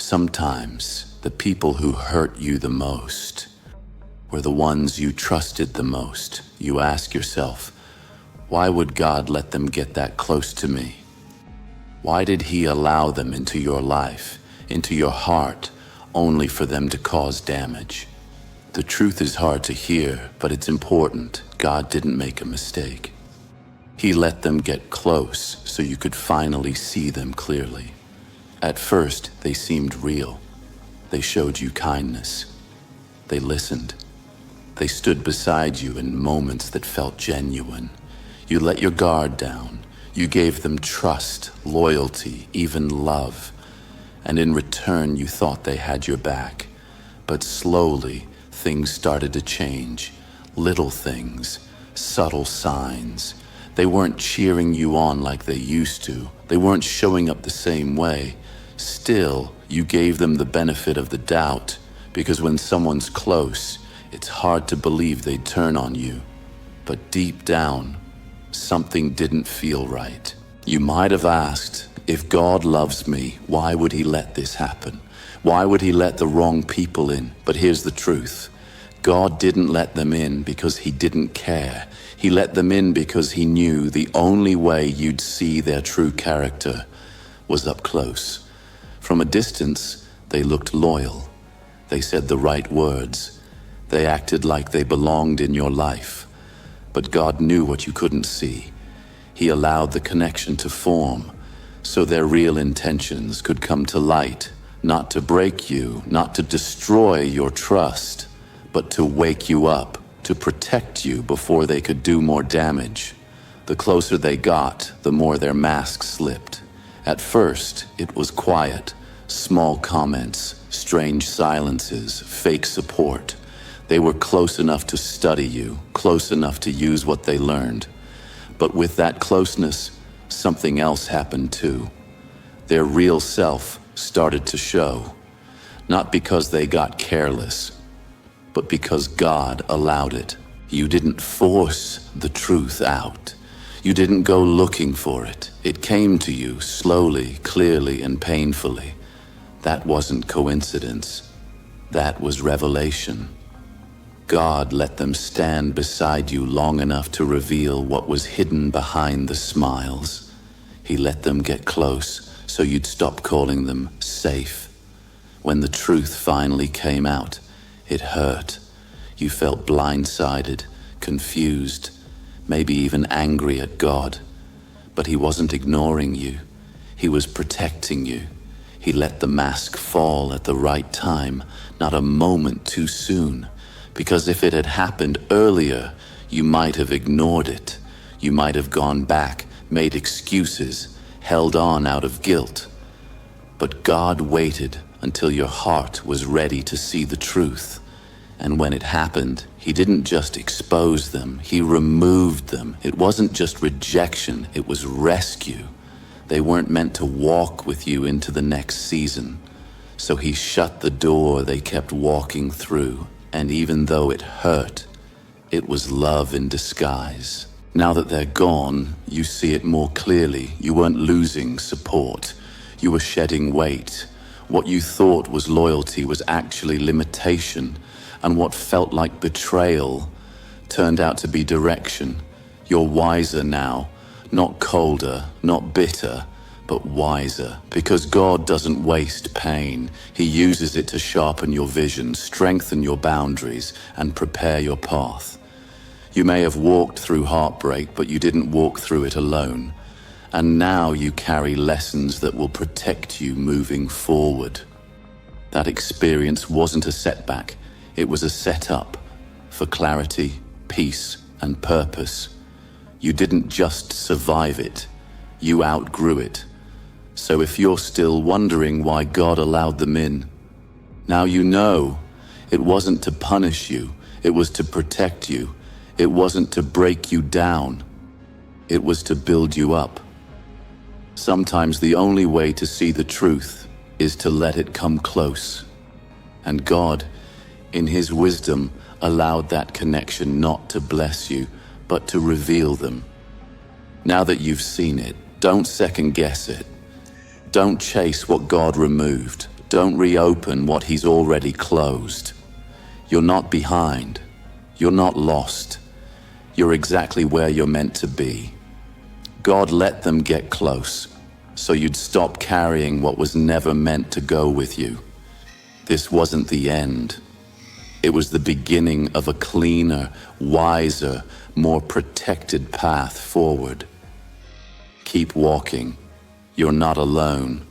Sometimes the people who hurt you the most were the ones you trusted the most. You ask yourself, why would God let them get that close to me? Why did He allow them into your life, into your heart, only for them to cause damage? The truth is hard to hear, but it's important. God didn't make a mistake. He let them get close so you could finally see them clearly. At first, they seemed real. They showed you kindness. They listened. They stood beside you in moments that felt genuine. You let your guard down. You gave them trust, loyalty, even love. And in return, you thought they had your back. But slowly, things started to change. Little things, subtle signs. They weren't cheering you on like they used to. They weren't showing up the same way. Still, you gave them the benefit of the doubt, because when someone's close, it's hard to believe they'd turn on you. But deep down, something didn't feel right. You might have asked, if God loves me, why would He let this happen? Why would He let the wrong people in? But here's the truth. God didn't let them in because He didn't care. He let them in because He knew the only way you'd see their true character was up close. From a distance, they looked loyal. They said the right words. They acted like they belonged in your life. But God knew what you couldn't see. He allowed the connection to form so their real intentions could come to light, not to break you, not to destroy your trust, but to wake you up, to protect you before they could do more damage. The closer they got, the more their mask slipped. At first, it was quiet, small comments, strange silences, fake support. They were close enough to study you, close enough to use what they learned. But with that closeness, something else happened too. Their real self started to show, not because they got careless, but because God allowed it. You didn't force the truth out. You didn't go looking for it. It came to you slowly, clearly, and painfully. That wasn't coincidence. That was revelation. God let them stand beside you long enough to reveal what was hidden behind the smiles. He let them get close so you'd stop calling them safe. When the truth finally came out, it hurt. You felt blindsided, confused, maybe even angry at God. But He wasn't ignoring you. He was protecting you. He let the mask fall at the right time, not a moment too soon. Because if it had happened earlier, you might have ignored it. You might have gone back, made excuses, held on out of guilt. But God waited until your heart was ready to see the truth. And when it happened, He didn't just expose them, He removed them. It wasn't just rejection, it was rescue. They weren't meant to walk with you into the next season. So He shut the door they kept walking through. And even though it hurt, it was love in disguise. Now that they're gone, you see it more clearly. You weren't losing support. You were shedding weight. What you thought was loyalty was actually limitation. And what felt like betrayal turned out to be direction. You're wiser now, not colder, not bitter, but wiser. Because God doesn't waste pain. He uses it to sharpen your vision, strengthen your boundaries, and prepare your path. You may have walked through heartbreak, but you didn't walk through it alone. And now you carry lessons that will protect you moving forward. That experience wasn't a setback. It was a setup for clarity, peace, and purpose. You didn't just survive it. You outgrew it. So if you're still wondering why God allowed them in, now you know it wasn't to punish you. It was to protect you. It wasn't to break you down. It was to build you up. Sometimes the only way to see the truth is to let it come close. And God, in His wisdom, allowed that connection not to bless you, but to reveal them. Now that you've seen it, don't second guess it. Don't chase what God removed. Don't reopen what he's already closed. You're not behind. You're not lost. You're exactly where you're meant to be. God let them get close, so you'd stop carrying what was never meant to go with you. This wasn't the end. It was the beginning of a cleaner, wiser, more protected path forward. Keep walking. You're not alone.